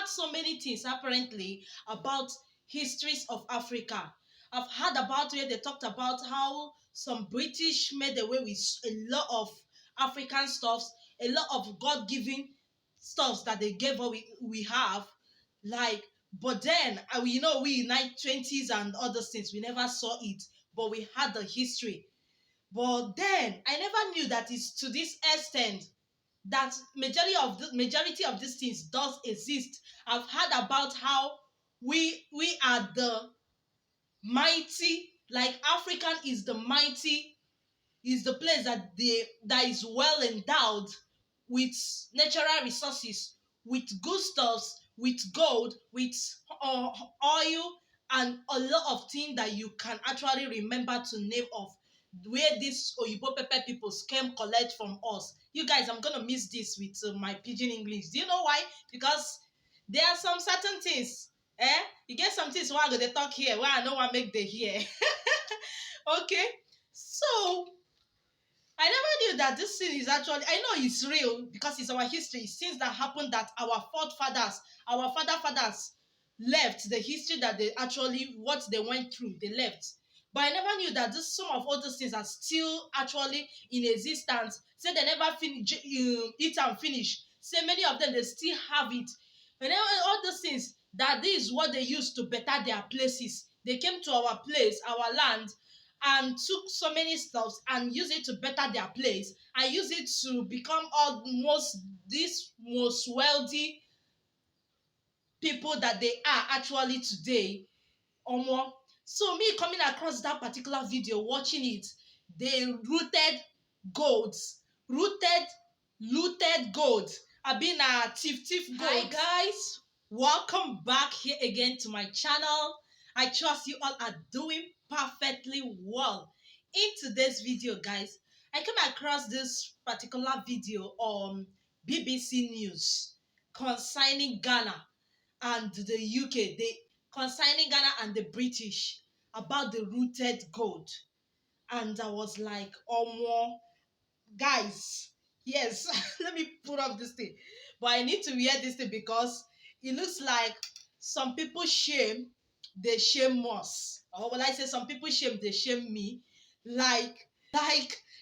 heard so many things apparently about histories of Africa. I've heard about where they talked about how some British made away with a lot of African stuffs, a lot of God-given stuffs that they gave what we have. Like, but then we in 20s and other things, we never saw it, but we had the history. But then I never knew that it's to this extent that majority of these things does exist. I've heard about how we are the mighty, like African is the mighty, is the place that is well endowed with natural resources, with good stuffs, with gold, with oil, and a lot of things that you can actually remember to name of where these Oyibo pepper people came collect from us. You guys, I'm gonna miss this with my pidgin English. Do you know why? Because there are some certain things. You get some things where I go to talk here, where I know I make the here. Okay, so I never knew that this thing is actually, I know it's real because it's our history. Since that happened that our forefathers, our fathers left the history that they actually, what they went through, they left. But I never knew that some of all those things are still actually in existence. Say they never finish, eat and finish. Say many of them, they still have it. And then all those things, that this is what they used to better their places. They came to our place, our land, and took so many stuffs and use it to better their place and use it to become almost this most wealthy people that they are actually today. So me coming across that particular video, watching it, they rooted golds, looted gold. I've been a thief gold. Hi guys, welcome back here again to my channel. I trust you all are doing perfectly well. In today's video, guys, I came across this particular video on BBC News concerning Ghana and the UK, concerning Ghana and the British about the rooted gold. And I was like, oh, guys, yes, let me put up this thing. But I need to wear this thing because it looks like some people they shame us. Or when I say some people they shame me. Like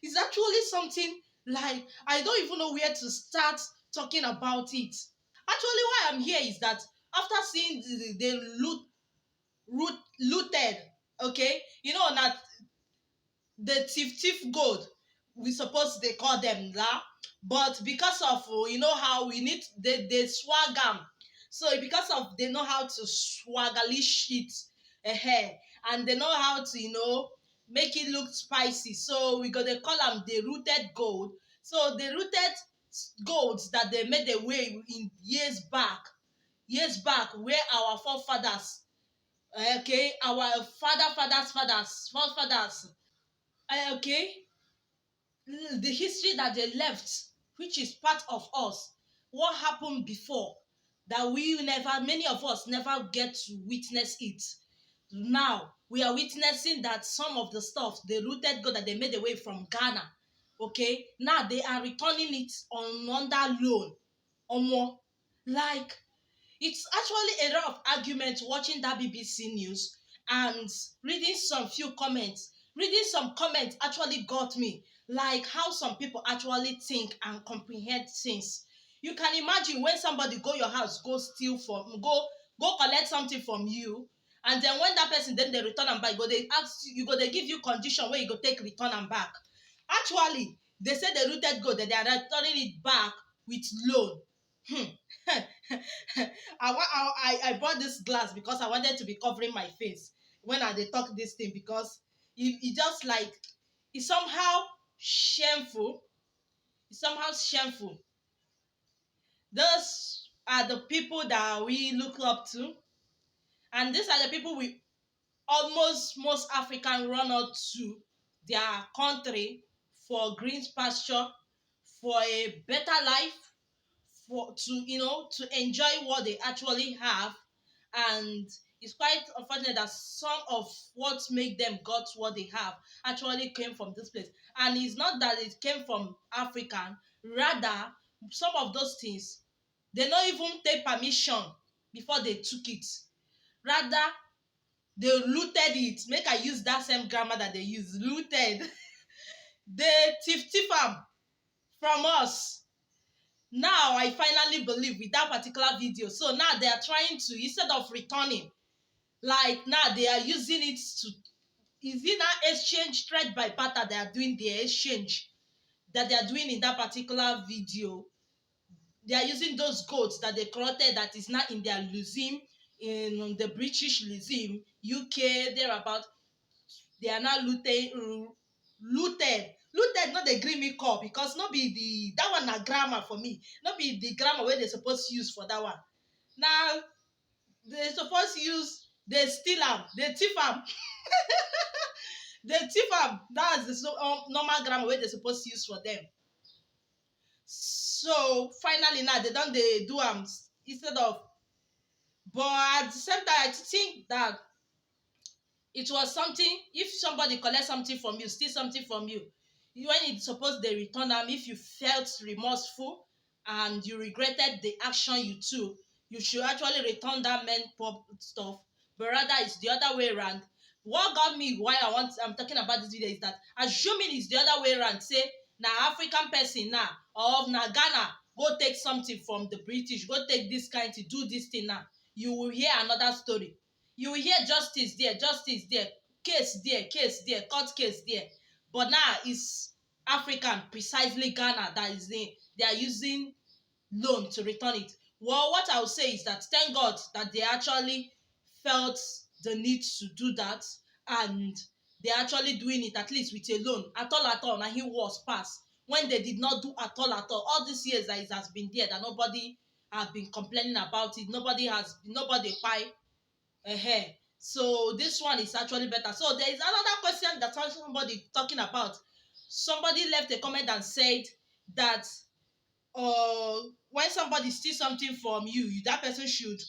it's actually something like I don't even know where to start talking about it. Actually, why I'm here is that after seeing the looted, okay, that the thief gold, we suppose they call them that, but because of how we need they swag them, so because of they know how to swaggly shit ahead, and they know how to make it look spicy, so we gotta call them the rooted gold. So the rooted golds that they made away in years back, where our forefathers, okay, our forefathers, okay, the history that they left, which is part of us, what happened before, that many of us never get to witness it. Now we are witnessing that some of the stuff, the rooted gold that they made away from Ghana, okay, now they are returning it on under loan. Like, it's actually a lot of arguments watching that BBC News and reading some few comments. Reading some comments actually got me, like how some people actually think and comprehend things. You can imagine when somebody go your house, go steal from, go collect something from you, and then when that person then they return and back, they ask they give you condition where you go take return and back. Actually, they say the rooted gold that they are returning it back with loan. I bought this glass because I wanted to be covering my face when I talk this thing, because it just like it's somehow shameful. It's somehow shameful. Those are the people that we look up to, and these are the people we most African run out to their country for green pasture, for a better life, for to enjoy what they actually have. And it's quite unfortunate that some of what make them got what they have actually came from this place, and it's not that it came from African. Rather, some of those things they don't even take permission before they took it. Rather, they looted it. Make I use that same grammar that they use, looted. They thief am from us. Now I finally believe with that particular video. So now they are trying to, instead of returning, like now they are using it to, is it now exchange, trade by barter? They are doing the exchange that they are doing in that particular video. They are using those goats that they collected that is now in their museum, in the British museum, UK, thereabout. They are now looted. Not the green me call, because not be the that one na grammar for me. Not be the grammar where they supposed to use for that one. Now they supposed to use, they steal am, they thief am. They thief am. That's the normal grammar where they supposed to use for them. So finally now they do am instead of, but at the same time I think that it was something. If somebody collect something from you, steal something from you, when it's supposed they return am, if you felt remorseful and you regretted the action you took, you should actually return that men pop stuff. But rather it's the other way around. What got me why I'm talking about this video is that, assuming it's the other way around, say na African person now, or na Ghana go take something from the British, go take this kind to do this thing now, you will hear another story. You will hear justice there, case there, court case there. But now it's African, precisely Ghana, that is in, they are using loan to return it. Well, what I would say is that thank God that they actually felt the need to do that, and they're actually doing it at least with a loan. At all, and he was passed. When they did not do at all these years that it has been there, that nobody has been complaining about it, nobody buy. So this one is actually better. So there is another question that somebody talking about. Somebody left a comment and said that when somebody steals something from you, that person should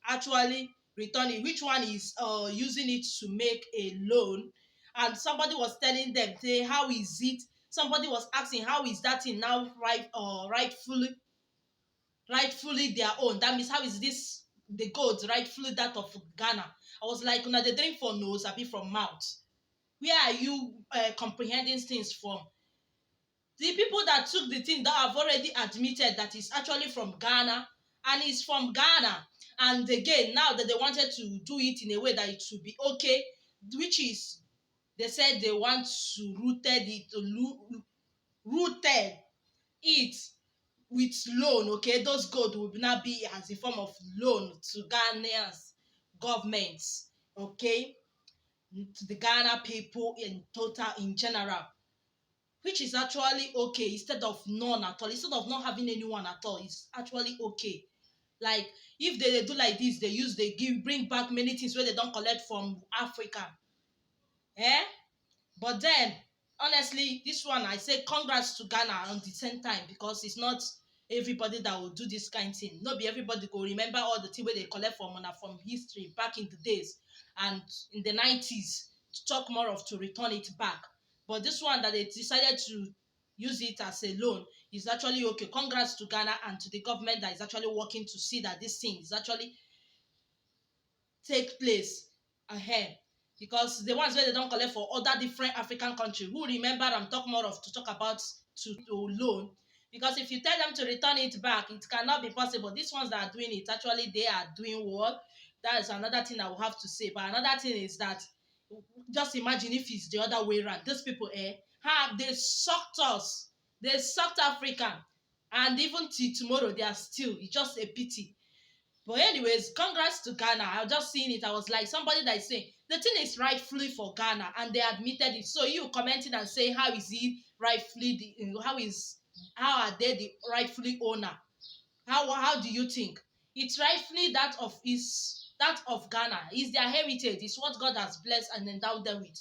actually return it. Which one is using it to make a loan? And somebody was telling them, say, how is it? Somebody was asking, how is that thing now rightfully their own? That means how is this the gold rightfully that of Ghana? I was like, they drink for nose, a bit from mouth. Where are you comprehending things from? The people that took the thing that have already admitted that it's actually from Ghana, and it's from Ghana. And again, now that they wanted to do it in a way that it should be okay, which is, they said they want to rooted it with loan, okay? Those gold will now be as a form of loan to Ghanaians governments, okay? To the Ghana people in total, in general, which is actually okay, instead of none at all. Instead of not having anyone at all, it's actually okay. Like, if they do like this, they bring back many things where they don't collect from Africa. But then, honestly, this one, I say congrats to Ghana on the same time, because it's not everybody that will do this kind of thing. Not be everybody go remember all the thing where they collect from history back in the days and in the 90s to talk more of to return it back. But this one that they decided to use it as a loan is actually okay. Congrats to Ghana and to the government that is actually working to see that this thing is actually take place ahead. Because the ones where they don't collect for other different African countries, who remember I'm talking more of to talk about to loan. Because if you tell them to return it back, it cannot be possible. These ones that are doing it, actually they are doing well. That is another thing I will have to say. But another thing is that, just imagine if it's the other way around. These people, they sucked us. They sucked Africa. And even till tomorrow, they are still. It's just a pity. But anyways, congrats to Ghana. I was just seeing it. I was like, somebody that is saying the thing is rightfully for Ghana, and they admitted it. So you commenting and saying, how is it rightfully? How are they the rightfully owner? How do you think it's rightfully that of Ghana? Is their heritage? It's what God has blessed and endowed them with.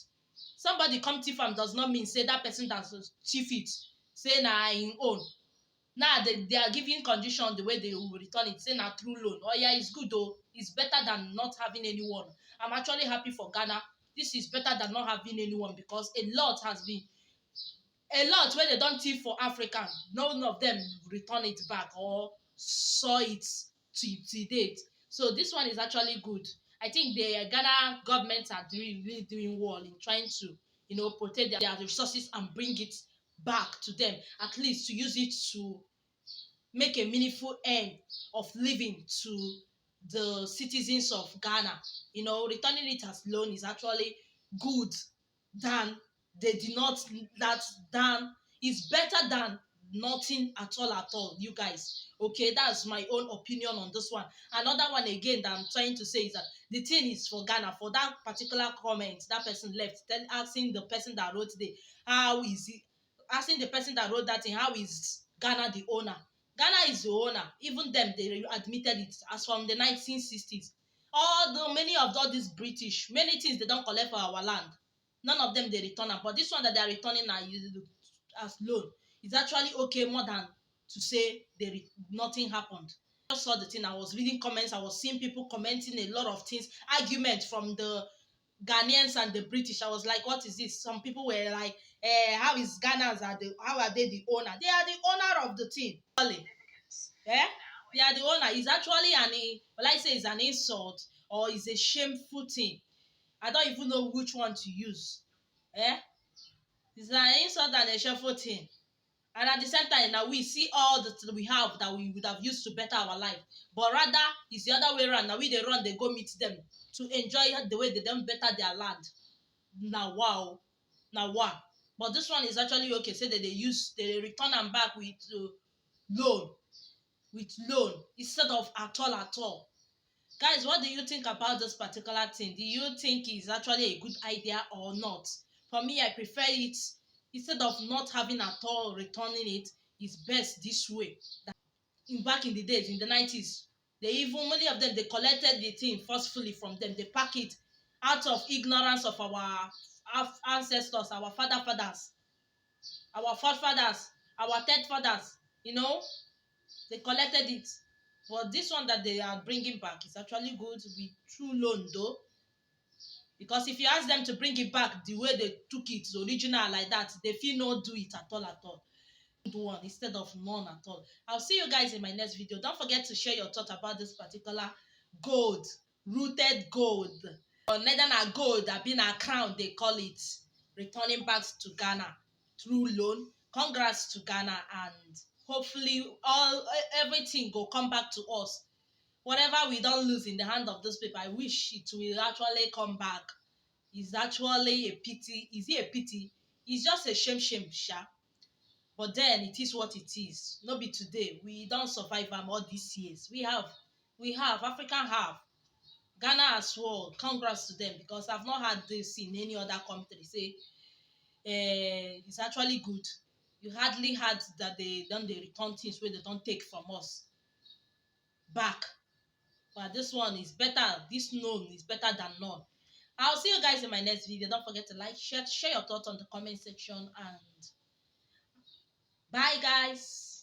Somebody come thief am does not mean say that person that thief it say na im own. Now they are giving condition the way they will return it, say na through loan. Oh yeah, it's good though. It's better than not having anyone. I'm actually happy for Ghana. This is better than not having anyone, because a lot where they don't thief for African. None of them return it back or saw it to date. So this one is actually good. I think the Ghana government are really doing well in trying to, protect their resources and bring it back to them, at least to use it to make a meaningful end of living to the citizens of Ghana. Returning it as loan is actually good than they did not that than is better than nothing at all, you guys. Okay, that's my own opinion on this one. Another one again that I'm trying to say is that the thing is for Ghana, for that particular comment that person left, asking the person that wrote the how is it asking the person that wrote that thing, how is Ghana the owner? Ghana is the owner. Even them, they admitted it as from the 1960s. Many of all these British, many things they don't collect for our land. None of them they return them. But this one that they are returning now as loan is actually okay more than to say nothing happened. I just saw the thing. I was reading comments. I was seeing people commenting a lot of things, arguments from the Ghanaians and the British. I was like, what is this? Some people were like, how are they the owner? They are the owner of the thing. Eh? They are the owner. It's actually it's an insult or it's a shameful thing. I don't even know which one to use. Eh? It's an insult and a shameful thing. And at the same time, now we see all that we have that we would have used to better our life. But rather, it's the other way around. Now they run, they go meet them to enjoy the way they don't better their land. Now wow. But this one is actually okay. Say that they return them back loan, instead of at all. Guys, what do you think about this particular thing? Do you think it's actually a good idea or not? For me, I prefer it instead of not having at all returning it. It's best this way. Back in the days, in the 90s, many of them, they collected the thing forcefully from them. They pack it out of ignorance of our ancestors, our fathers, our forefathers, our third fathers. They collected it. But this one that they are bringing back is actually good with true loan though. Because if you ask them to bring it back the way they took it, original like that, they feel not do it at all. Good one instead of none at all. I'll see you guys in my next video. Don't forget to share your thoughts about this particular gold, rooted gold. Or neither gold, been a crown, they call it. Returning back to Ghana through loan. Congrats to Ghana, and hopefully everything will come back to us. Whatever we don't lose in the hand of those people, I wish it will actually come back. It's actually a pity. Is it a pity? It's just a shame, sha. But then it is what it is. No be today. We don't survive all these years. We have. African have. Ghana as well. Congrats to them, because I've not had this in any other country. Say, it's actually good. You hardly had that they return things where they don't take from us back. But this one is better. This known is better than none. I'll see you guys in my next video. Don't forget to like, share your thoughts on the comment section, and bye guys.